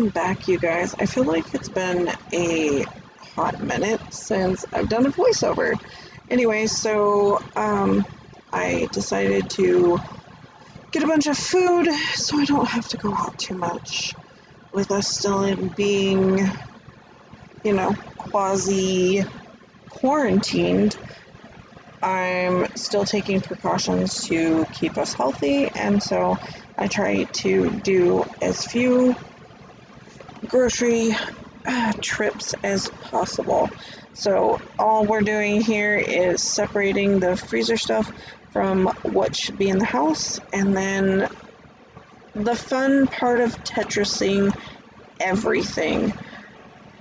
Welcome back, you guys. I feel like it's been a hot minute since I've done a voiceover. Anyway, I decided to get a bunch of food so I don't have to go out too much. With us still in being, quasi quarantined, I'm still taking precautions to keep us healthy, and so I try to do as few grocery trips as possible. So all we're doing here is separating the freezer stuff from what should be in the house, and then the fun part of Tetrising everything.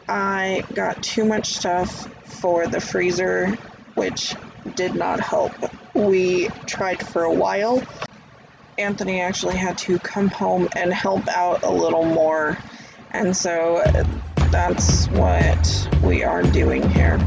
I got too much stuff for the freezer, which did not help. We tried for a while. Anthony actually had to come home and help out a little more, and so that's what we are doing here.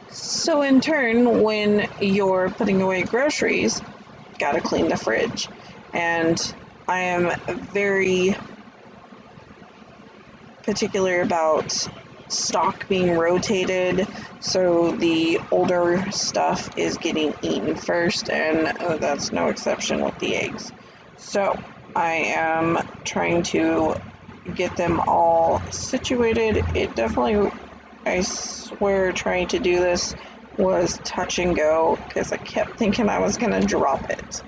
So in turn, when you're putting away groceries, gotta clean the fridge. And I am very particular about stock being rotated, so the older stuff is getting eaten first, and that's no exception with the eggs. So I am trying to get them all situated. It definitely, I swear, trying to do this was touch and go because I kept thinking I was gonna drop it.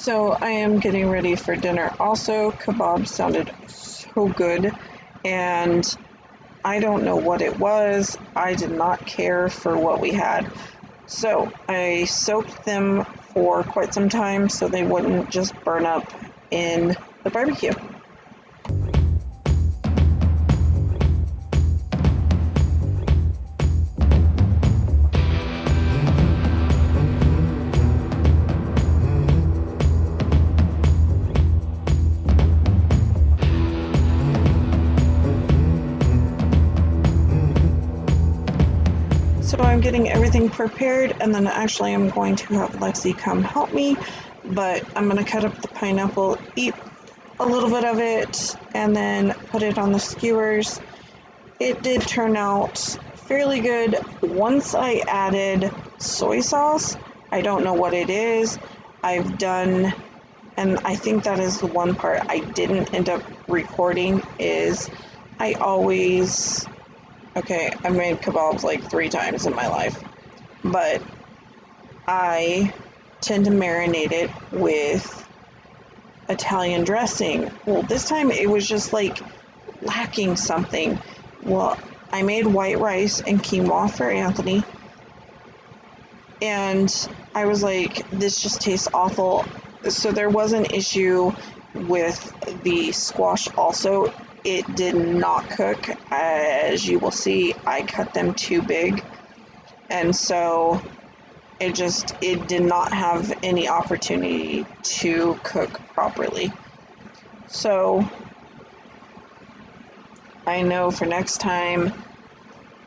So I am getting ready for dinner. Also, kebab sounded so good, and I don't know what it was. I did not care for what we had. So I soaked them for quite some time so they wouldn't just burn up in the barbecue. So I'm getting everything prepared, and then actually I'm going to have Lexi come help me, but I'm going to cut up the pineapple, eat a little bit of it, and then put it on the skewers. It did turn out fairly good once I added soy sauce. I don't know what it is. I've done, and I think that is the one part I didn't end up recording, is I always, okay, I made kebabs like 3 times in my life, but I tend to marinate it with Italian dressing. Well, this time it was just like lacking something. Well, I made white rice and quinoa for Anthony, and I was like, this just tastes awful. So there was an issue with the squash also. It did not cook. As you will see, I cut them too big, and so it did not have any opportunity to cook properly. So I know for next time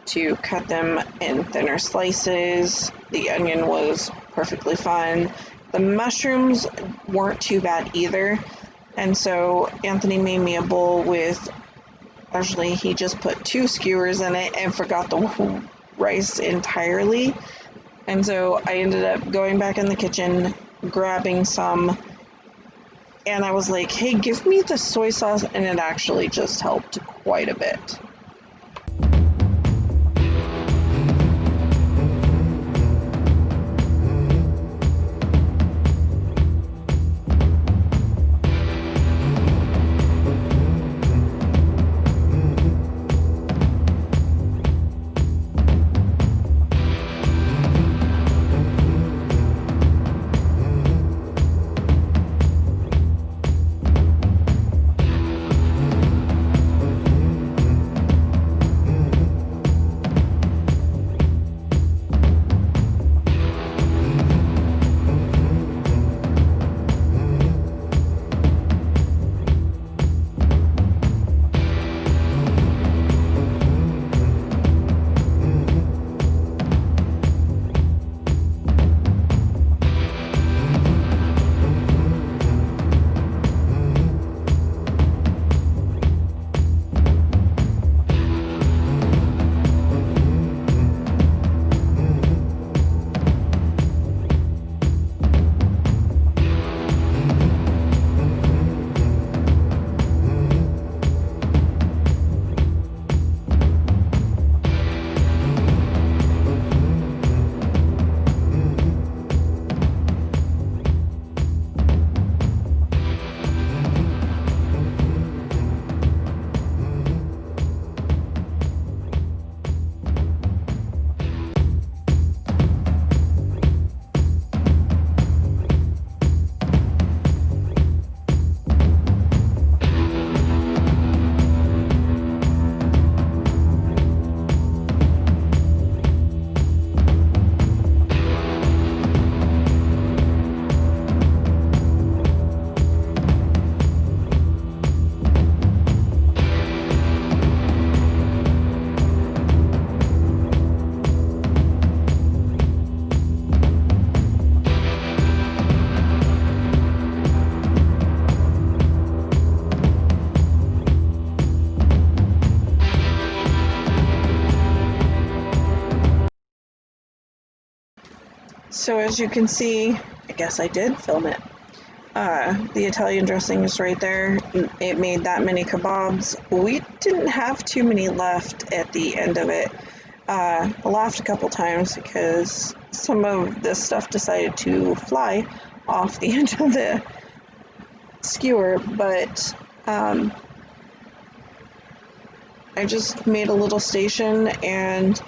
to cut them in thinner slices. The onion was perfectly fine. The mushrooms weren't too bad either. And so Anthony made me a bowl with, actually he just put 2 skewers in it and forgot the rice entirely. And so I ended up going back in the kitchen, grabbing some, and I was like, hey, give me the soy sauce, and it actually just helped quite a bit. So as you can see, I guess I did film it. The Italian dressing is right there. It made that many kebabs. We didn't have too many left at the end of it. I laughed a couple times because some of this stuff decided to fly off the end of the skewer, but I just made a little station and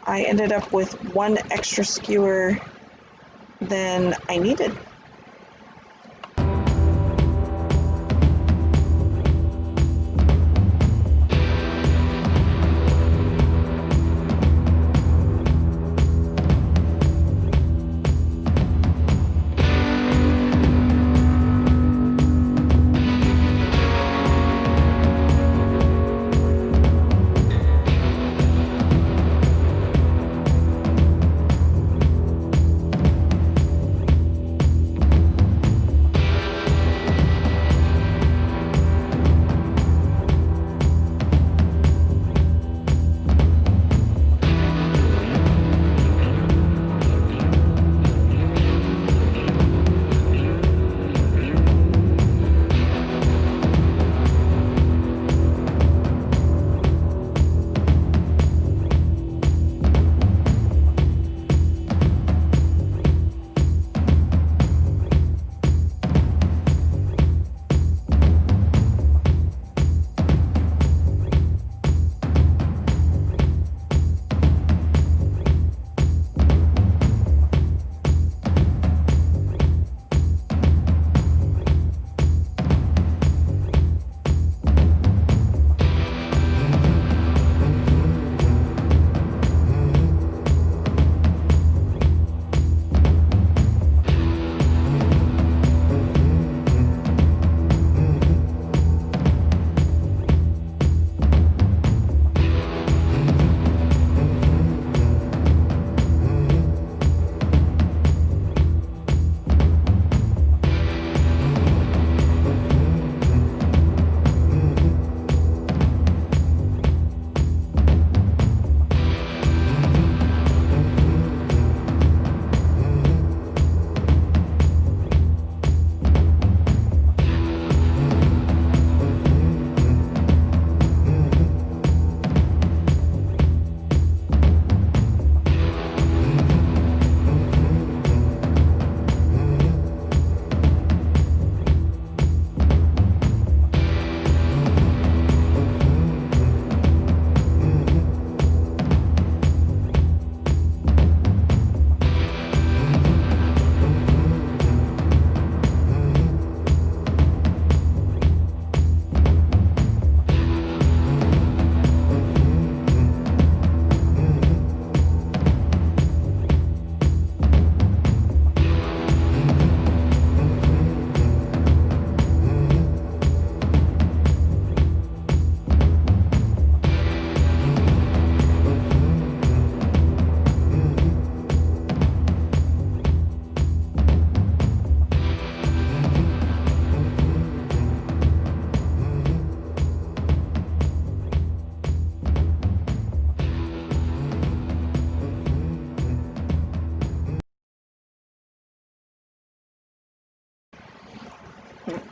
I ended up with one extra skewer than I needed.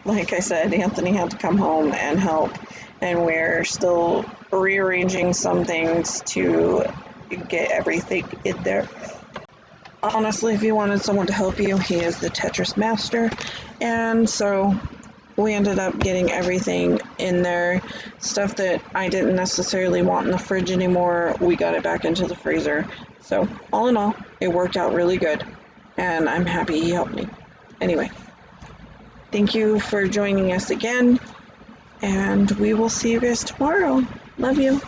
Like I said, Anthony had to come home and help, and we're still rearranging some things to get everything in there. Honestly, if you wanted someone to help you, he is the Tetris master, and so we ended up getting everything in there. Stuff that I didn't necessarily want in the fridge anymore, we got it back into the freezer. So, all in all, it worked out really good, and I'm happy he helped me. Anyway, thank you for joining us again, and we will see you guys tomorrow. Love you.